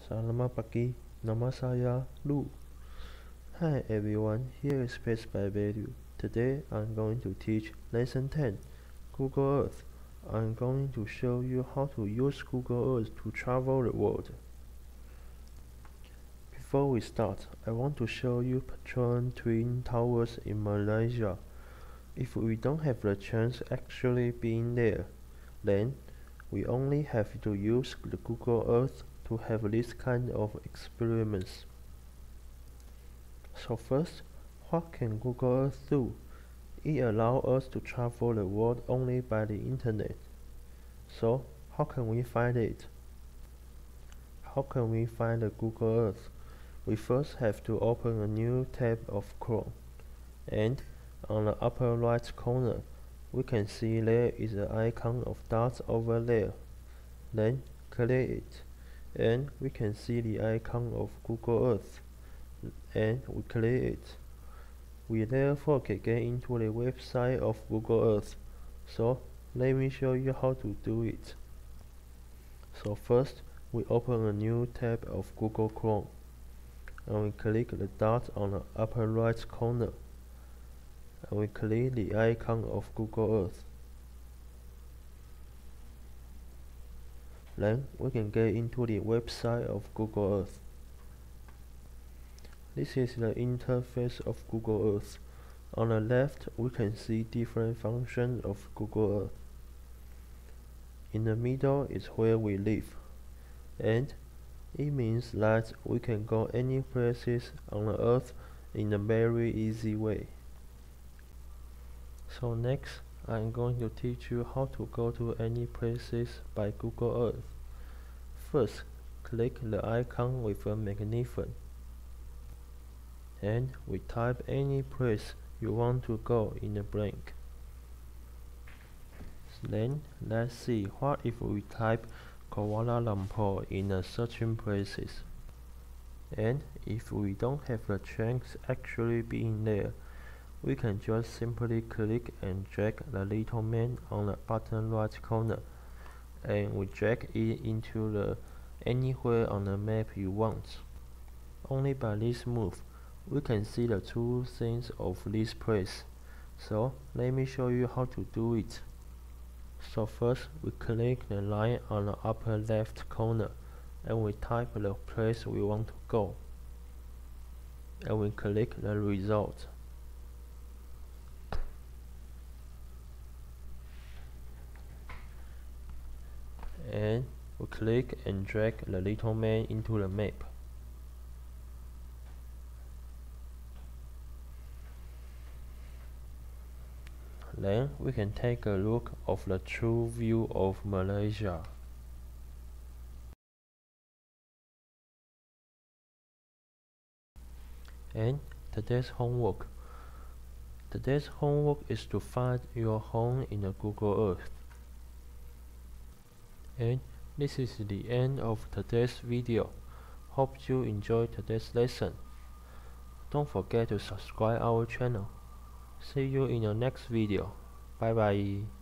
Selamat pagi, nama saya Lu. Hi everyone, here is PassByValue. Today I'm going to teach Lesson 10, Google Earth. I'm going to show you how to use Google Earth to travel the world. Before we start, I want to show you Petroleum Twin Towers in Malaysia. If we don't have the chance actually being there, then we only have to use the Google Earth to have this kind of experiments. So first, what can Google Earth do? It allows us to travel the world only by the internet. So how can we find it? How can we find the Google Earth? We first have to open a new tab of Chrome, and on the upper right corner we can see there is an icon of dots over there. Then click it, and we can see the icon of Google Earth, and we click it. We therefore can get into the website of Google Earth. So let me show you how to do it. So first, we open a new tab of Google Chrome, and we click the dot on the upper right corner, and we click the icon of Google Earth. Then we can get into the website of Google Earth. This is the interface of Google Earth. On the left, we can see different functions of Google Earth. In the middle is where we live, and it means that we can go any places on the Earth in a very easy way. So next, I'm going to teach you how to go to any places by Google Earth. First, click the icon with a magnifier, and we type any place you want to go in the blank. Then let's see what if we type Kuala Lumpur in the searching places. And if we don't have the chance actually being there, we can just simply click and drag the little man on the bottom right corner, and we drag it into the anywhere on the map you want. Only by this move, we can see the two things of this place. So let me show you how to do it. So first, we click the line on the upper left corner, and we type the place we want to go, and we click the result. And we click and drag the little man into the map. Then we can take a look of the true view of Malaysia. And today's homework. Today's homework is to find your home in the Google Earth. And this is the end of today's video. Hope you enjoyed today's lesson. Don't forget to subscribe our channel. See you in the next video. Bye bye.